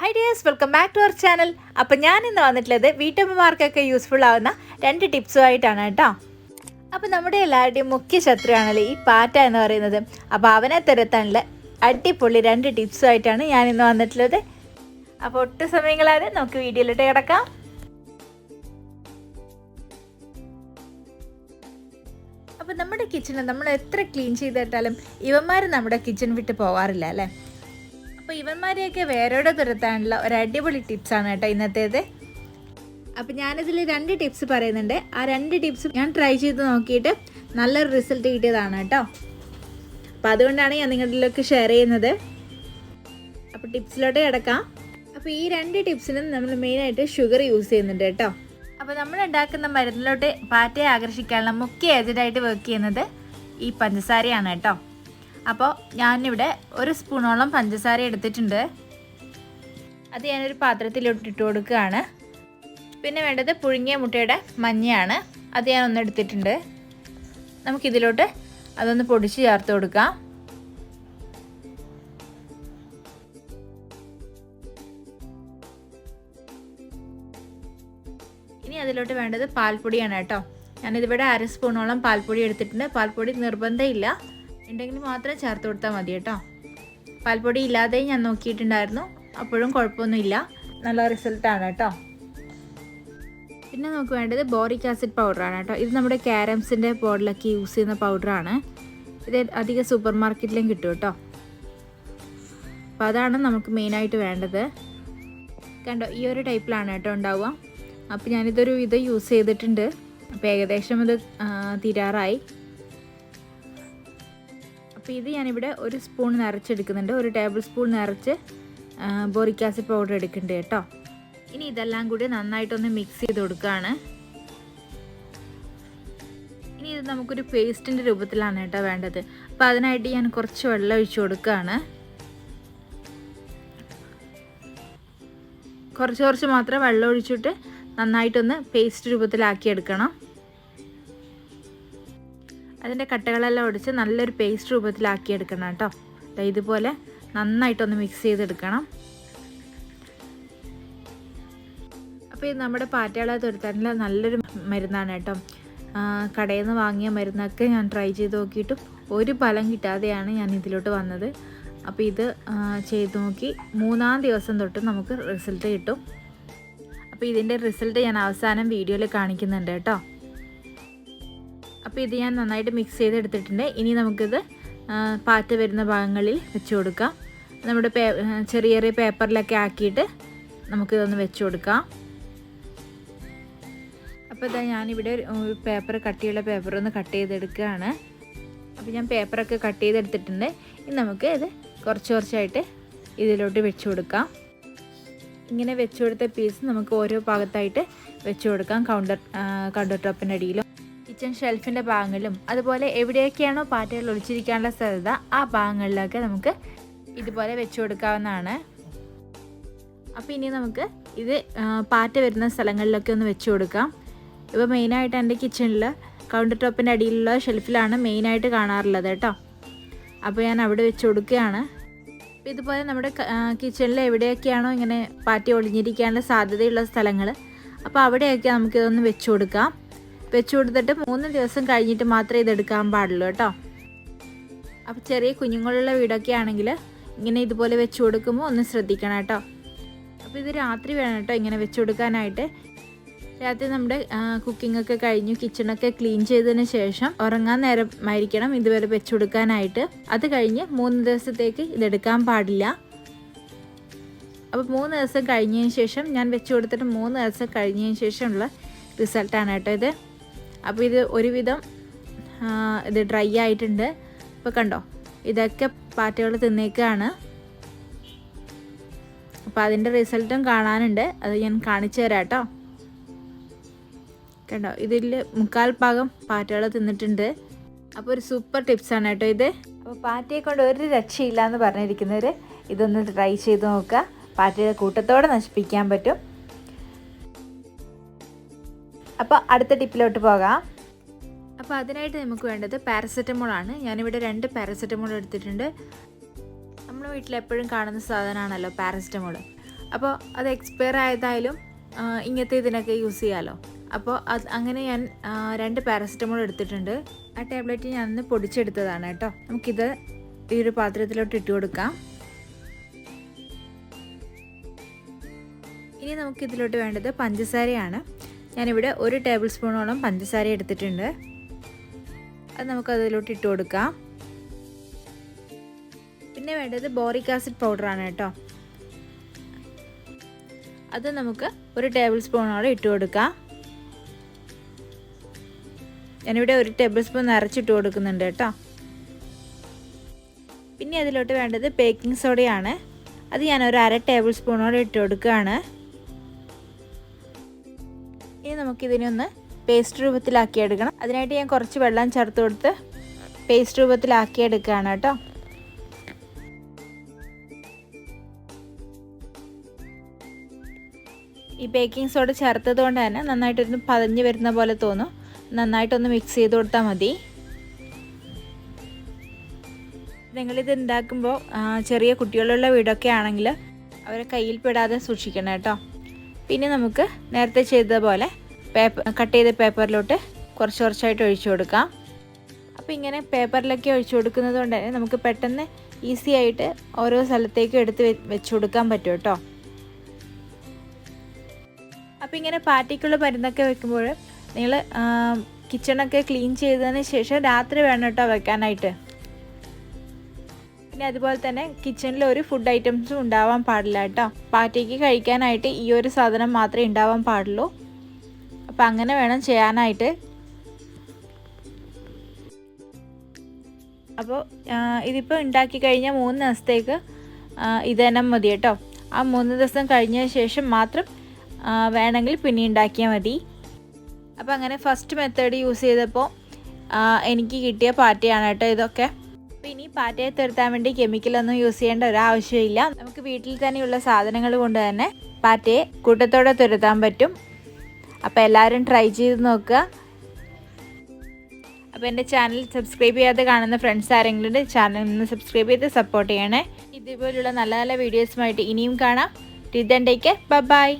High dears, welcome back to our channel. അപ്പോൾ ഞാൻ ഇന്ന് വന്നിട്ടുള്ളത് വീട്ടമ്മമാർക്കൊക്കെ യൂസ്ഫുൾ ആവുന്ന 2 ടിപ്സുമായിട്ടാണ് കേട്ടോ. അപ്പോൾ നമ്മുടെ എല്ലാവരുടെയും മുഖ്യ ശത്രുവാണല്ലോ ഈ പാറ്റ എന്ന് പറയുന്നത്. അപ്പോൾ അവനെ തുരത്താനുള്ള അടിപൊളി 2 ടിപ്സുമായിട്ടാണ് ഞാൻ ഇന്ന് വന്നിട്ടുള്ളത്. അപ്പോൾ ഒട്ടും സമയങ്ങളാണ്, നമുക്ക് വീഡിയോയിലോട്ട് കിടക്കാം. അപ്പോൾ നമ്മുടെ കിച്ചണ് നമ്മൾ എത്ര ക്ലീൻ ചെയ്തിട്ടാലും ഇവന്മാർ നമ്മുടെ കിച്ചൺ വിട്ട് പോകാറില്ല അല്ലേ. അപ്പോൾ ഇവന്മാരെയൊക്കെ വേരോടെ തുരത്താനുള്ള ഒരു അടിപൊളി ടിപ്സാണ് കേട്ടോ ഇന്നത്തേത്. അപ്പോൾ ഞാനിതിൽ 2 ടിപ്സ് പറയുന്നുണ്ട്. ആ 2 ടിപ്സ് ഞാൻ ട്രൈ ചെയ്ത് നോക്കിയിട്ട് നല്ലൊരു റിസൾട്ട് കിട്ടിയതാണ് കേട്ടോ. അപ്പോൾ അതുകൊണ്ടാണ് ഞാൻ നിങ്ങളിലേക്ക് ഷെയർ ചെയ്യുന്നത്. അപ്പോൾ ടിപ്സിലോട്ട് കിടക്കാം. അപ്പോൾ ഈ 2 ടിപ്സിനും നമ്മൾ മെയിനായിട്ട് ഷുഗർ യൂസ് ചെയ്യുന്നുണ്ട് കേട്ടോ. അപ്പോൾ നമ്മൾ ഉണ്ടാക്കുന്ന മരുന്നിലോട്ട് പാറ്റയെ ആകർഷിക്കാനുള്ള മുഖ്യ ഏജൻ്റായിട്ട് വർക്ക് ചെയ്യുന്നത് ഈ പഞ്ചസാരയാണ് കേട്ടോ. അപ്പോൾ ഞാനിവിടെ 1 സ്പൂണോളം പഞ്ചസാര എടുത്തിട്ടുണ്ട്. അത് ഞാനൊരു പാത്രത്തിലോട്ട് ഇട്ട് കൊടുക്കുകയാണ്. പിന്നെ വേണ്ടത് പുഴുങ്ങിയ മുട്ടയുടെ മഞ്ഞയാണ്, അത് ഞാൻ ഒന്ന് എടുത്തിട്ടുണ്ട്. നമുക്കിതിലോട്ട് അതൊന്ന് പൊടിച്ച് ചേർത്ത് കൊടുക്കാം. ഇനി അതിലോട്ട് വേണ്ടത് പാൽപ്പൊടിയാണ് കേട്ടോ. ഞാനിതിവിടെ 1/2 സ്പൂണോളം പാൽപ്പൊടി എടുത്തിട്ടുണ്ട്. പാൽപ്പൊടി നിർബന്ധമില്ല, ഉണ്ടെങ്കിൽ മാത്രം ചേർത്ത് കൊടുത്താൽ മതി കേട്ടോ. പാൽപ്പൊടി ഇല്ലാതെ ഞാൻ നോക്കിയിട്ടുണ്ടായിരുന്നു, അപ്പോഴും കുഴപ്പമൊന്നുമില്ല, നല്ല റിസൾട്ടാണ് കേട്ടോ. പിന്നെ നമുക്ക് വേണ്ടത് ബോറിക് ആസിഡ് പൗഡറാണ് കേട്ടോ. ഇത് നമ്മുടെ ക്യാരംസിൻ്റെ ബോർഡിലൊക്കെ യൂസ് ചെയ്യുന്ന പൗഡറാണ്. ഇത് അധികം സൂപ്പർ മാർക്കറ്റിലും കിട്ടും കേട്ടോ. അപ്പോൾ അതാണ് നമുക്ക് മെയിനായിട്ട് വേണ്ടത്. കണ്ടോ, ഈ ഒരു ടൈപ്പിലാണ് കേട്ടോ ഉണ്ടാവുക. അപ്പോൾ ഞാനിതൊരു ഇത് യൂസ് ചെയ്തിട്ടുണ്ട്. അപ്പോൾ ഏകദേശം ഇത് തീരാറായി. അപ്പോൾ ഇത് ഞാനിവിടെ 1 സ്പൂൺ നിറച്ചെടുക്കുന്നുണ്ട്. 1 ടേബിൾ സ്പൂൺ നിറച്ച് ബോറിക് ആസിഡ് പൗഡർ എടുക്കുന്നുണ്ട് കേട്ടോ. ഇനി ഇതെല്ലാം കൂടി നന്നായിട്ടൊന്ന് മിക്സ് ചെയ്ത് കൊടുക്കുകയാണ്. ഇനി ഇത് നമുക്കൊരു പേസ്റ്റിൻ്റെ രൂപത്തിലാണ് കേട്ടോ വേണ്ടത്. അപ്പോൾ അതിനായിട്ട് ഞാൻ കുറച്ച് വെള്ളം ഒഴിച്ച് കൊടുക്കുകയാണ്. കുറച്ച് മാത്രം വെള്ളം ഒഴിച്ചിട്ട് നന്നായിട്ടൊന്ന് പേസ്റ്റ് രൂപത്തിലാക്കി എടുക്കണം. അതിൻ്റെ കട്ടകളെല്ലാം ഒടിച്ച് നല്ലൊരു പേസ്റ്റ് രൂപത്തിലാക്കി എടുക്കണം കേട്ടോ. ഇതുപോലെ നന്നായിട്ടൊന്ന് മിക്സ് ചെയ്തെടുക്കണം. അപ്പോൾ ഇത് നമ്മുടെ പാറ്റകളെ തുരത്താനുള്ള നല്ലൊരു മരുന്നാണ് കേട്ടോ. കടയിൽ നിന്ന് വാങ്ങിയ മരുന്നൊക്കെ ഞാൻ ട്രൈ ചെയ്ത് നോക്കിയിട്ടും ഒരു ഫലം കിട്ടാതെയാണ് ഞാൻ ഇതിലോട്ട് വന്നത്. അപ്പോൾ ഇത് ചെയ്ത് നോക്കി 3-ാം ദിവസം തൊട്ട് നമുക്ക് റിസൾട്ട് കിട്ടും. അപ്പോൾ ഇതിൻ്റെ റിസൾട്ട് ഞാൻ അവസാനം വീഡിയോയിൽ കാണിക്കുന്നുണ്ട് കേട്ടോ. അപ്പോൾ ഇത് ഞാൻ നന്നായിട്ട് മിക്സ് ചെയ്തെടുത്തിട്ടുണ്ട്. ഇനി നമുക്കിത് പാറ്റ വരുന്ന ഭാഗങ്ങളിൽ വെച്ച് കൊടുക്കാം. നമ്മുടെ ചെറിയ ചെറിയ പേപ്പറിലൊക്കെ ആക്കിയിട്ട് നമുക്കിതൊന്ന് വെച്ച് കൊടുക്കാം. അപ്പോൾ ഇതാ ഞാനിവിടെ ഒരു പേപ്പർ, കട്ടിയുള്ള പേപ്പർ ഒന്ന് കട്ട് ചെയ്തെടുക്കുകയാണ്. അപ്പോൾ ഞാൻ പേപ്പറൊക്കെ കട്ട് ചെയ്തെടുത്തിട്ടുണ്ട്. ഇനി നമുക്ക് ഇത് കുറച്ചായിട്ട് ഇതിലോട്ട് വെച്ച് കൊടുക്കാം. ഇങ്ങനെ വെച്ച് കൊടുത്ത പീസ് നമുക്ക് ഓരോ ഭാഗത്തായിട്ട് വെച്ച് കൊടുക്കാം. കൗണ്ടർ ടോപ്പിൻ്റെ അടിയിലും കിച്ചൺ ഷെൽഫിൻ്റെ ഭാഗങ്ങളിലും അതുപോലെ എവിടെയൊക്കെയാണോ പാറ്റകൾ ഒളിച്ചിരിക്കാനുള്ള സാധ്യത ആ ഭാഗങ്ങളിലൊക്കെ നമുക്ക് ഇതുപോലെ വെച്ച് കൊടുക്കാവുന്നതാണ്. അപ്പോൾ ഇനി നമുക്ക് ഇത് പാറ്റ വരുന്ന സ്ഥലങ്ങളിലൊക്കെ ഒന്ന് വെച്ച് കൊടുക്കാം. ഇപ്പോൾ മെയിനായിട്ട് എൻ്റെ കിച്ചണിൽ കൗണ്ടർ ടോപ്പിൻ്റെ അടിയിലുള്ള ഷെൽഫിലാണ് മെയിനായിട്ട് കാണാറുള്ളത് കേട്ടോ. അപ്പോൾ ഞാൻ അവിടെ വെച്ച് കൊടുക്കുകയാണ്. അപ്പോൾ ഇതുപോലെ നമ്മുടെ കിച്ചണിൽ എവിടെയൊക്കെയാണോ ഇങ്ങനെ പാറ്റ ഒളിഞ്ഞിരിക്കാനുള്ള സാധ്യതയുള്ള സ്ഥലങ്ങൾ, അപ്പോൾ അവിടെയൊക്കെ നമുക്കിതൊന്ന് വെച്ച് കൊടുക്കാം. വെച്ച് കൊടുത്തിട്ട് 3 ദിവസം കഴിഞ്ഞിട്ട് മാത്രമേ ഇതെടുക്കാൻ പാടുള്ളൂ കേട്ടോ. അപ്പോൾ ചെറിയ കുഞ്ഞുങ്ങളുള്ള വീടൊക്കെ ആണെങ്കിൽ ഇങ്ങനെ ഇതുപോലെ വെച്ച് കൊടുക്കുമ്പോൾ ഒന്ന് ശ്രദ്ധിക്കണം കേട്ടോ. അപ്പോൾ ഇത് രാത്രി വേണം കേട്ടോ ഇങ്ങനെ വെച്ച് കൊടുക്കാനായിട്ട്. രാത്രി നമ്മുടെ കുക്കിംഗ് ഒക്കെ കഴിഞ്ഞു കിച്ചണൊക്കെ ക്ലീൻ ചെയ്തതിന് ശേഷം ഉറങ്ങാൻ നേരമായിരിക്കണം ഇതുവരെ വെച്ച് കൊടുക്കാനായിട്ട്. അത് കഴിഞ്ഞ് 3 ദിവസത്തേക്ക് ഇതെടുക്കാൻ പാടില്ല. അപ്പോൾ 3 ദിവസം കഴിഞ്ഞതിന് ശേഷം, ഞാൻ വെച്ച് കൊടുത്തിട്ട് 3 ദിവസം കഴിഞ്ഞതിന് ശേഷമുള്ള റിസൾട്ടാണ് കേട്ടോ ഇത്. അപ്പോൾ ഇത് ഒരുവിധം ഇത് ഡ്രൈ ആയിട്ടുണ്ട്. ഇപ്പോൾ കണ്ടോ, ഇതൊക്കെ പാറ്റകൾ തിന്നേക്കാണ്. അപ്പോൾ അതിൻ്റെ റിസൾട്ടും കാണാനുണ്ട്, അത് ഞാൻ കാണിച്ചു തരാം കേട്ടോ. കണ്ടോ, ഇതിൽ 3/4 ഭാഗം പാറ്റകൾ തിന്നിട്ടുണ്ട്. അപ്പോൾ ഒരു സൂപ്പർ ടിപ്സാണ് കേട്ടോ ഇത്. അപ്പോൾ പാറ്റയെ കൊണ്ട് ഒരു രക്ഷയില്ല എന്ന് പറഞ്ഞിരിക്കുന്നവർ ഇതൊന്ന് ട്രൈ ചെയ്ത് നോക്കുക. പാറ്റയുടെ കൂട്ടത്തോടെ നശിപ്പിക്കാൻ പറ്റും. അപ്പോൾ അടുത്ത ടിപ്പിലോട്ട് പോകാം. അപ്പോൾ അതിനായിട്ട് നമുക്ക് വേണ്ടത് പാരസെറ്റമോളാണ്. ഞാനിവിടെ 2 പാരസെറ്റമോൾ എടുത്തിട്ടുണ്ട്. നമ്മുടെ വീട്ടിൽ എപ്പോഴും കാണുന്ന സാധനമാണല്ലോ പാരസെറ്റമോൾ. അപ്പോൾ അത് എക്സ്പയർ ആയതായാലും ഇങ്ങനത്തെ ഇതിനൊക്കെ യൂസ് ചെയ്യാമല്ലോ. അപ്പോൾ അങ്ങനെ ഞാൻ 2 പാരസെറ്റമോൾ എടുത്തിട്ടുണ്ട്. ആ ടാബ്ലറ്റ് ഞാനൊന്ന് പൊടിച്ചെടുത്തതാണ് കേട്ടോ. നമുക്കിത് ഈ ഒരു പാത്രത്തിലോട്ട് ഇട്ട് കൊടുക്കാം. ഇനി നമുക്കിതിലോട്ട് വേണ്ടത് പഞ്ചസാരയാണ്. ഞാനിവിടെ 1 ടേബിൾ സ്പൂണോളം പഞ്ചസാര എടുത്തിട്ടുണ്ട്. അത് നമുക്കതിലോട്ട് ഇട്ട് കൊടുക്കാം. പിന്നെ വേണ്ടത് ബോറിക് ആസിഡ് പൗഡറാണ് കേട്ടോ. അത് നമുക്ക് 1 ടേബിൾ സ്പൂണോളം ഇട്ട് കൊടുക്കാം. ഞാനിവിടെ 1 ടേബിൾ സ്പൂൺ നിറച്ചിട്ട് കൊടുക്കുന്നുണ്ട് കേട്ടോ. പിന്നെ അതിലോട്ട് വേണ്ടത് ബേക്കിംഗ് സോഡയാണ്. അത് ഞാൻ 1/2 ടേബിൾ സ്പൂണോളം ഇട്ട് കൊടുക്കുകയാണ്. ഇനി നമുക്കിതിനെ ഒന്ന് പേസ്റ്റ് രൂപത്തിലാക്കിയെടുക്കണം. അതിനായിട്ട് ഞാൻ കുറച്ച് വെള്ളം ചേർത്ത് കൊടുത്ത് പേസ്റ്റ് രൂപത്തിലാക്കിയെടുക്കുകയാണ് കേട്ടോ. ഈ ബേക്കിംഗ് സോഡ ചേർത്തത് കൊണ്ട് തന്നെ നന്നായിട്ടൊന്ന് പതഞ്ഞ് വരുന്ന പോലെ തോന്നും. നന്നായിട്ടൊന്ന് മിക്സ് ചെയ്ത് കൊടുത്താൽ മതി. നിങ്ങളിത് ഉണ്ടാക്കുമ്പോൾ ചെറിയ കുട്ടികളുള്ള വീടൊക്കെ ആണെങ്കിൽ അവരെ കയ്യിൽ പെടാതെ സൂക്ഷിക്കണം കേട്ടോ. പിന്നെ നമുക്ക് നേരത്തെ ചെയ്ത പോലെ കട്ട് ചെയ്ത പേപ്പറിലോട്ട് കുറച്ചായിട്ട് ഒഴിച്ചു കൊടുക്കാം. അപ്പോൾ ഇങ്ങനെ പേപ്പറിലൊക്കെ ഒഴിച്ചു കൊടുക്കുന്നത് കൊണ്ട് തന്നെ നമുക്ക് പെട്ടെന്ന് ഈസി ആയിട്ട് ഓരോ സ്ഥലത്തേക്കും എടുത്ത് വെച്ച് കൊടുക്കാൻ പറ്റും കേട്ടോ. അപ്പോൾ ഇങ്ങനെ പാർട്ടിക്കുള്ള മരുന്നൊക്കെ വെക്കുമ്പോൾ നിങ്ങൾ കിച്ചണൊക്കെ ക്ലീൻ ചെയ്തതിന് ശേഷം രാത്രി വേണം കേട്ടോ വെക്കാനായിട്ട്. പിന്നെ അതുപോലെ തന്നെ കിച്ചണിൽ ഒരു ഫുഡ് ഐറ്റംസും ഉണ്ടാവാൻ പാടില്ല കേട്ടോ. പാർട്ടിക്ക് കഴിക്കാനായിട്ട് ഈ ഒരു സാധനം മാത്രമേ ഉണ്ടാവാൻ പാടുള്ളൂ. അപ്പോൾ അങ്ങനെ വേണം ചെയ്യാനായിട്ട്. അപ്പോൾ ഇതിപ്പോൾ ഉണ്ടാക്കി കഴിഞ്ഞാൽ 3 ദിവസത്തേക്ക് ഇത് തന്നെ മതി കേട്ടോ. ആ 3 ദിവസം കഴിഞ്ഞ ശേഷം മാത്രം വേണമെങ്കിൽ പിന്നെ ഉണ്ടാക്കിയാൽ മതി. അപ്പോൾ അങ്ങനെ ഫസ്റ്റ് മെത്തേഡ് യൂസ് ചെയ്തപ്പോൾ എനിക്ക് കിട്ടിയ പാറ്റയാണ് കേട്ടോ ഇതൊക്കെ. അപ്പോൾ ഇനി പാറ്റയെ തുരത്താൻ വേണ്ടി കെമിക്കലൊന്നും യൂസ് ചെയ്യേണ്ട ഒരാവശ്യമില്ല. നമുക്ക് വീട്ടിൽ തന്നെയുള്ള സാധനങ്ങൾ കൊണ്ട് തന്നെ പാറ്റയെ കൂട്ടത്തോടെ തുരത്താൻ പറ്റും. അപ്പോൾ എല്ലാവരും ട്രൈ ചെയ്ത് നോക്കുക. അപ്പോൾ എൻ്റെ ചാനൽ സബ്സ്ക്രൈബ് ചെയ്യാതെ കാണുന്ന ഫ്രണ്ട്സ് ആരെങ്കിലും ചാനൽ ഒന്ന് സബ്സ്ക്രൈബ് ചെയ്ത് സപ്പോർട്ട് ചെയ്യണേ. ഇതുപോലുള്ള നല്ല നല്ല വീഡിയോസുമായിട്ട് ഇനിയും കാണാം. Till then take care. By.